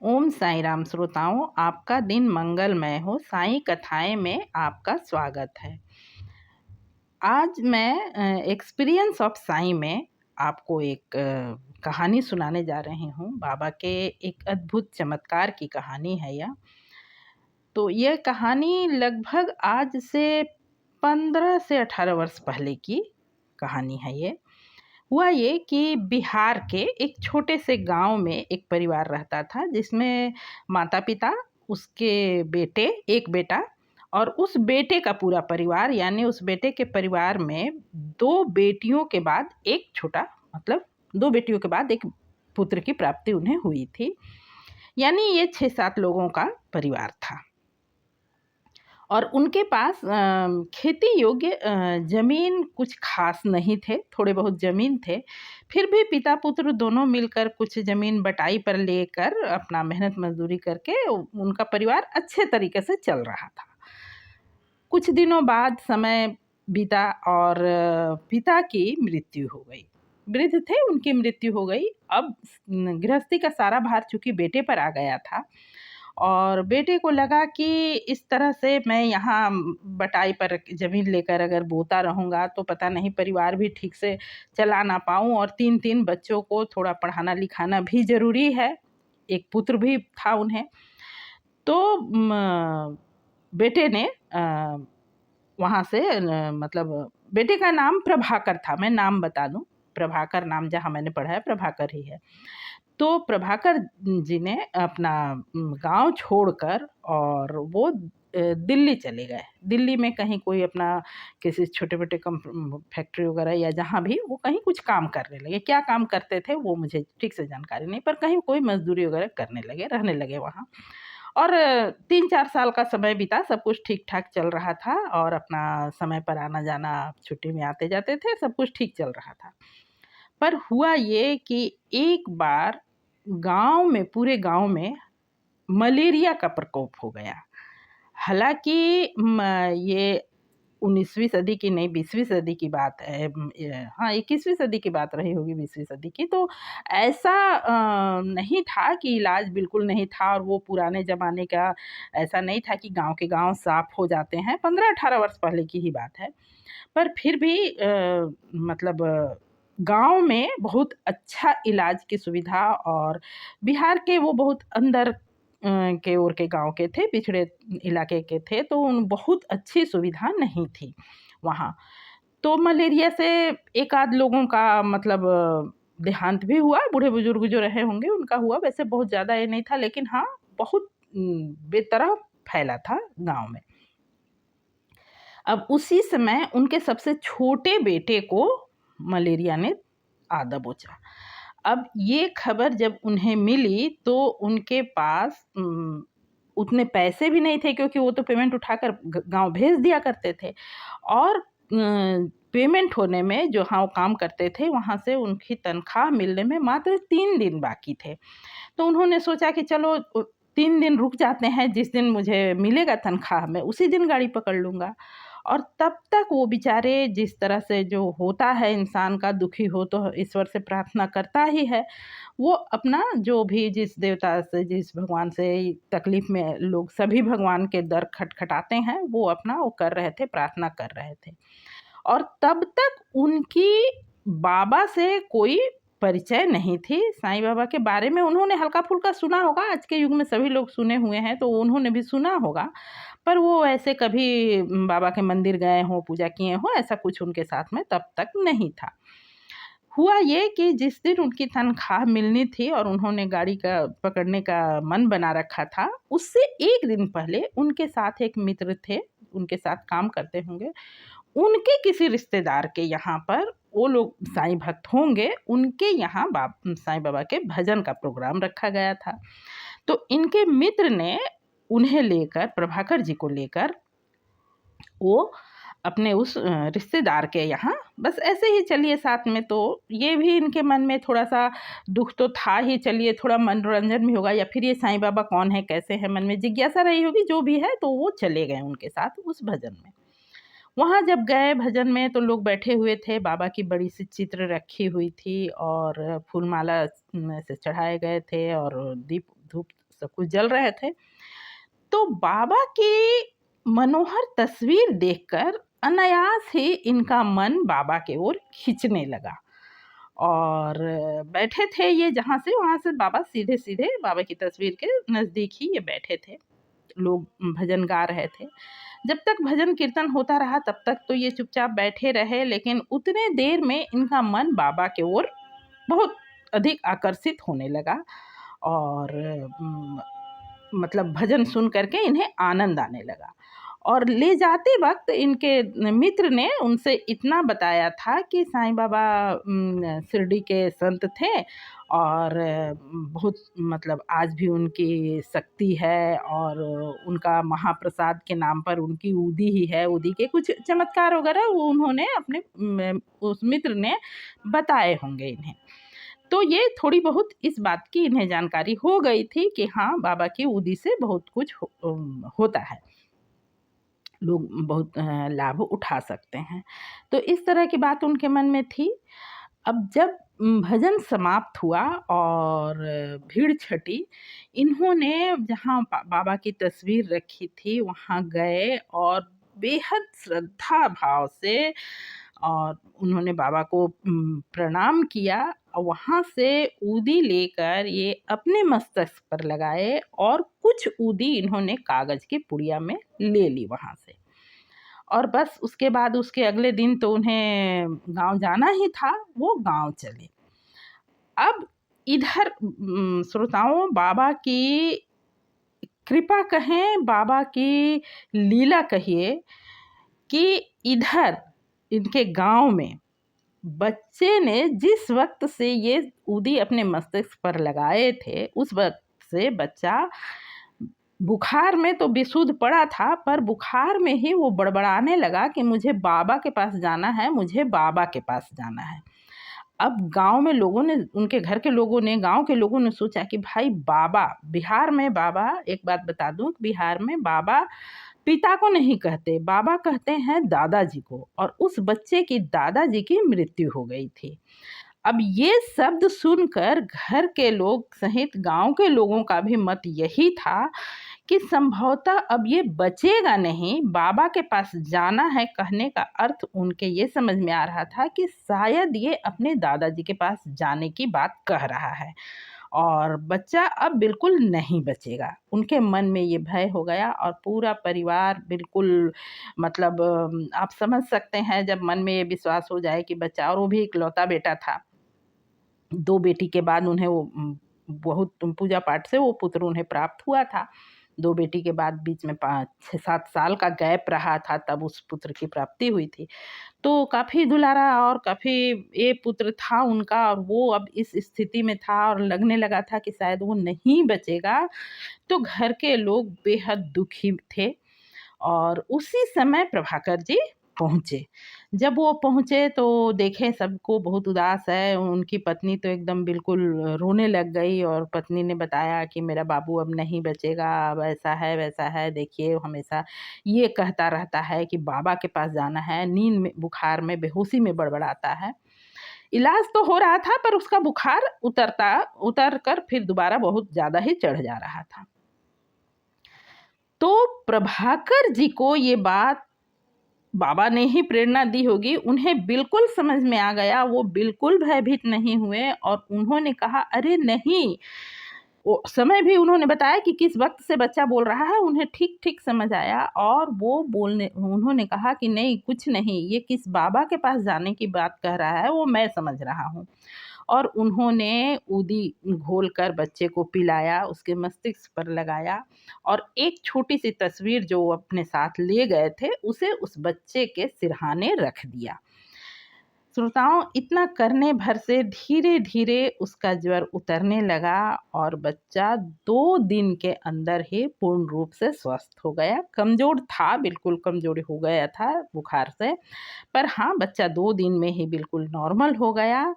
ओम साईं राम श्रोताओं, आपका दिन मंगलमय हो। साईं कथाएँ में आपका स्वागत है। आज मैं एक्सपीरियंस ऑफ साईं में आपको एक कहानी सुनाने जा रही हूँ। बाबा के एक अद्भुत चमत्कार की कहानी है यह। तो यह कहानी लगभग आज से 15 से 18 वर्ष पहले की कहानी है ये। हुआ ये कि बिहार के एक छोटे से गांव में एक परिवार रहता था, जिसमें माता-पिता, उसके बेटे, एक बेटा और उस बेटे का पूरा परिवार, यानी उस बेटे के परिवार में 2 बेटियों के बाद एक छोटा, मतलब 2 बेटियों के बाद एक पुत्र की प्राप्ति उन्हें हुई थी। यानी ये 6-7 लोगों का परिवार था। और उनके पास खेती योग्य ज़मीन कुछ ख़ास नहीं थे, थोड़े बहुत ज़मीन थे। फिर भी पिता पुत्र दोनों मिलकर कुछ ज़मीन बटाई पर लेकर अपना मेहनत मज़दूरी करके उनका परिवार अच्छे तरीके से चल रहा था। कुछ दिनों बाद समय बीता और पिता की मृत्यु हो गई। वृद्ध थे, उनकी मृत्यु हो गई। अब गृहस्थी का सारा भार चूँकि बेटे पर आ गया था और बेटे को लगा कि इस तरह से मैं यहाँ बटाई पर ज़मीन लेकर अगर बोता रहूँगा तो पता नहीं परिवार भी ठीक से चला ना पाऊँ, और 3-3 बच्चों को थोड़ा पढ़ाना लिखाना भी ज़रूरी है। एक पुत्र भी था उन्हें। तो बेटे ने वहाँ से मतलब बेटे का नाम प्रभाकर था, मैं नाम बता दूँ। प्रभाकर नाम जहाँ मैंने पढ़ा है प्रभाकर ही है। तो प्रभाकर जी ने अपना गाँव छोड़कर और वो दिल्ली चले गए। दिल्ली में कहीं कोई अपना किसी छोटे-मोटे फैक्ट्री वगैरह या जहाँ भी वो कहीं कुछ काम करने लगे। क्या काम करते थे वो मुझे ठीक से जानकारी नहीं, पर कहीं कोई मज़दूरी वगैरह करने लगे, रहने लगे वहाँ। और 3-4 साल का समय बीता, सब कुछ ठीक-ठाक चल रहा था और अपना समय पर आना-जाना, छुट्टी में आते-जाते थे, सब कुछ ठीक चल रहा था। पर हुआ ये कि एक बार गाँव में, पूरे गाँव में मलेरिया का प्रकोप हो गया। हालाँकि ये 19वीं सदी की नहीं, 20वीं सदी की बात है। हाँ, 21वीं सदी की बात रही होगी, 20वीं सदी की। तो ऐसा नहीं था कि इलाज बिल्कुल नहीं था, और वो पुराने ज़माने का ऐसा नहीं था कि गाँव के गाँव साफ़ हो जाते हैं। 15-18 वर्ष पहले की ही बात है। पर फिर भी मतलब गाँव में बहुत अच्छा इलाज की सुविधा, और बिहार के वो बहुत अंदर के ओर के गाँव के थे, पिछड़े इलाके के थे, तो उन बहुत अच्छी सुविधा नहीं थी वहाँ। तो मलेरिया से एक आध लोगों का मतलब देहांत भी हुआ, बूढ़े-बुजुर्ग जो रहे होंगे उनका हुआ, वैसे बहुत ज़्यादा ये नहीं था, लेकिन हाँ, बहुत बेतरह फैला था गाँव में। अब उसी समय उनके सबसे छोटे बेटे को मलेरिया ने आ दबोचा। अब ये खबर जब उन्हें मिली तो उनके पास उतने पैसे भी नहीं थे, क्योंकि वो तो पेमेंट उठाकर गाँव भेज दिया करते थे, और पेमेंट होने में जहाँ वो काम करते थे वहाँ से उनकी तनख्वाह मिलने में मात्र 3 दिन बाकी थे। तो उन्होंने सोचा कि चलो 3 दिन रुक जाते हैं, जिस दिन मुझे मिलेगा तनख्वाह मैं उसी दिन गाड़ी पकड़ लूँगा। और तब तक वो बेचारे, जिस तरह से जो होता है इंसान का, दुखी हो तो ईश्वर से प्रार्थना करता ही है। वो अपना जो भी जिस देवता से, जिस भगवान से तकलीफ़ में लोग सभी भगवान के दर खटखटाते हैं, वो अपना वो कर रहे थे, प्रार्थना कर रहे थे। और तब तक उनकी बाबा से कोई परिचय नहीं थी। साईं बाबा के बारे में उन्होंने हल्का-फुल्का सुना होगा, आज के युग में सभी लोग सुने हुए हैं, तो उन्होंने भी सुना होगा। पर वो ऐसे कभी बाबा के मंदिर गए हों, पूजा किए हों, ऐसा कुछ उनके साथ में तब तक नहीं था। हुआ ये कि जिस दिन उनकी तनख्वाह मिलनी थी और उन्होंने गाड़ी का पकड़ने का मन बना रखा था, उससे 1 दिन पहले उनके साथ एक मित्र थे, उनके साथ काम करते होंगे। उनके किसी रिश्तेदार के यहाँ पर, वो लोग साईं भक्त होंगे, उनके यहाँ साईं बाबा के भजन का प्रोग्राम रखा गया था। तो इनके मित्र ने उन्हें लेकर, प्रभाकर जी को लेकर, वो अपने उस रिश्तेदार के यहाँ बस ऐसे ही चलिए साथ में, तो ये भी इनके मन में थोड़ा-सा दुःख तो था ही, चलिए थोड़ा मनोरंजन भी होगा, या फिर ये साईं बाबा कौन है, कैसे हैं, मन में जिज्ञासा रही होगी, जो भी है, तो वो चले गए उनके साथ उस भजन में। वहाँ जब गए भजन में तो लोग बैठे हुए थे, बाबा की बड़ी-सी चित्र रखी हुई थी और फूल-माला से चढ़ाए गए थे और दीप धूप सब कुछ जल रहे थे। तो बाबा की मनोहर तस्वीर देखकर अनायास ही इनका मन बाबा की ओर खींचने लगा। और बैठे थे ये जहाँ से, वहाँ से बाबा सीधे-सीधे बाबा की तस्वीर के नज़दीक ही ये बैठे थे। लोग भजन गा रहे थे। जब तक भजन कीर्तन होता रहा तब तक तो ये चुपचाप बैठे रहे, लेकिन उतने देर में इनका मन बाबा की ओर बहुत अधिक आकर्षित होने लगा। और मतलब भजन सुन करके इन्हें आनंद आने लगा। और ले जाते वक्त इनके मित्र ने उनसे इतना बताया था कि साईं बाबा शिरडी के संत थे और बहुत मतलब आज भी उनकी शक्ति है, और उनका महाप्रसाद के नाम पर उनकी उदी ही है, उदी के कुछ चमत्कार वगैरह वो उन्होंने अपने उस मित्र ने बताए होंगे इन्हें। तो ये थोड़ी बहुत इस बात की इन्हें जानकारी हो गई थी कि हाँ, बाबा की उदी से बहुत कुछ होता है, लोग बहुत लाभ उठा सकते हैं। तो इस तरह की बात उनके मन में थी। अब जब भजन समाप्त हुआ और भीड़ छटी, इन्होंने जहाँ बाबा की तस्वीर रखी थी वहाँ गए और बेहद श्रद्धा भाव से और उन्होंने बाबा को प्रणाम किया। और वहाँ से ऊदी लेकर ये अपने मस्तक पर लगाए और कुछ ऊदी इन्होंने कागज़ की पुड़िया में ले ली वहाँ से। और बस उसके बाद उसके अगले दिन तो उन्हें गांव जाना ही था, वो गांव चले। अब इधर श्रोताओं, बाबा की कृपा कहें, बाबा की लीला कहिए कि इधर इनके गांव में बच्चे ने जिस वक्त से ये ऊदी अपने मस्तिष्क पर लगाए थे, उस वक्त से बच्चा बुखार में तो बेसुध पड़ा था, पर बुखार में ही वो बड़बड़ाने लगा कि मुझे बाबा के पास जाना है, मुझे बाबा के पास जाना है। अब गांव में लोगों ने, उनके घर के लोगों ने, गांव के लोगों ने सोचा कि भाई बाबा, बिहार में बाबा, एक बात बता दूं, बिहार में बाबा पिता को नहीं कहते, बाबा कहते हैं दादाजी को, और उस बच्चे की दादाजी की मृत्यु हो गई थी। अब ये शब्द सुनकर घर के लोग सहित गांव के लोगों का भी मत यही था कि संभवतः अब ये बचेगा नहीं, बाबा के पास जाना है कहने का अर्थ उनके ये समझ में आ रहा था कि शायद ये अपने दादाजी के पास जाने की बात कह रहा है और बच्चा अब बिल्कुल नहीं बचेगा। उनके मन में ये भय हो गया और पूरा परिवार बिल्कुल मतलब आप समझ सकते हैं जब मन में ये विश्वास हो जाए कि बच्चा, और वो भी इकलौता बेटा था। 2 बेटी के बाद उन्हें वो बहुत पूजा पाठ से वो पुत्र उन्हें प्राप्त हुआ था। 2 बेटी के बाद बीच में 5-6-7 साल का गैप रहा था, तब उस पुत्र की प्राप्ति हुई थी। तो काफ़ी दुलारा और काफ़ी ये पुत्र था उनका, और वो अब इस स्थिति में था और लगने लगा था कि शायद वो नहीं बचेगा। तो घर के लोग बेहद दुखी थे और उसी समय प्रभाकर जी पहुँचे। जब वो पहुँचे तो देखे सबको बहुत उदास है, उनकी पत्नी तो एकदम बिल्कुल रोने लग गई और पत्नी ने बताया कि मेरा बाबू अब नहीं बचेगा, अब ऐसा है, वैसा है, देखिए हमेशा ये कहता रहता है कि बाबा के पास जाना है, नींद में, बुखार में, बेहोशी में बड़बड़ाता है। इलाज तो हो रहा था पर उसका बुखार उतर कर फिर दोबारा बहुत ज़्यादा ही चढ़ जा रहा था। तो प्रभाकर जी को ये बात बाबा ने ही प्रेरणा दी होगी, उन्हें बिल्कुल समझ में आ गया, वो बिल्कुल भयभीत नहीं हुए और उन्होंने कहा अरे नहीं, वो समय भी उन्होंने बताया कि किस वक्त से बच्चा बोल रहा है, उन्हें ठीक ठीक समझ आया और वो उन्होंने कहा कि नहीं, कुछ नहीं, ये किस बाबा के पास जाने की बात कह रहा है वो मैं समझ रहा हूँ। और उन्होंने ऊदी घोलकर बच्चे को पिलाया, उसके मस्तिष्क पर लगाया और एक छोटी सी तस्वीर जो वो अपने साथ ले गए थे उसे उस बच्चे के सिरहाने रख दिया। श्रोताओं, इतना करने भर से धीरे धीरे उसका ज्वर उतरने लगा और बच्चा 2 दिन के अंदर ही पूर्ण रूप से स्वस्थ हो गया। कमज़ोर था, बिल्कुल कमज़ोर हो गया था बुखार से, पर हाँ, बच्चा 2 दिन में ही बिल्कुल नॉर्मल हो गया।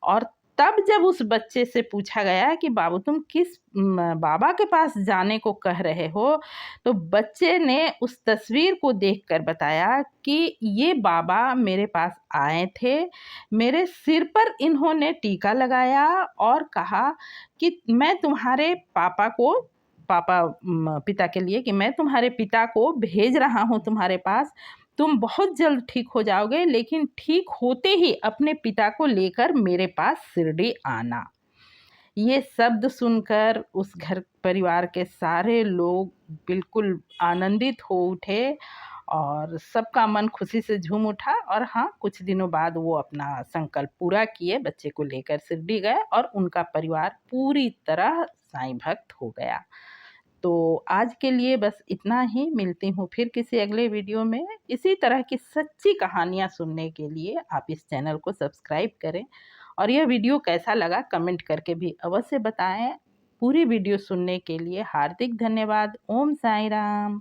और तब जब उस बच्चे से पूछा गया कि बाबू तुम किस बाबा के पास जाने को कह रहे हो, तो बच्चे ने उस तस्वीर को देखकर बताया कि ये बाबा मेरे पास आए थे, मेरे सिर पर इन्होंने टीका लगाया और कहा कि मैं तुम्हारे पापा को पापा पिता के लिए कि मैं तुम्हारे पिता को भेज रहा हूँ तुम्हारे पास, तुम बहुत जल्द ठीक हो जाओगे, लेकिन ठीक होते ही अपने पिता को लेकर मेरे पास शिरडी आना। ये शब्द सुनकर उस घर परिवार के सारे लोग बिल्कुल आनंदित हो उठे और सबका मन खुशी से झूम उठा। और हाँ, कुछ दिनों बाद वो अपना संकल्प पूरा किए, बच्चे को लेकर शिरडी गए और उनका परिवार पूरी तरह साईं भक्त हो गया। तो आज के लिए बस इतना ही। मिलती हूँ फिर किसी अगले वीडियो में। इसी तरह की सच्ची कहानियाँ सुनने के लिए आप इस चैनल को सब्सक्राइब करें और यह वीडियो कैसा लगा कमेंट करके भी अवश्य बताएं। पूरी वीडियो सुनने के लिए हार्दिक धन्यवाद। ओम साईं राम।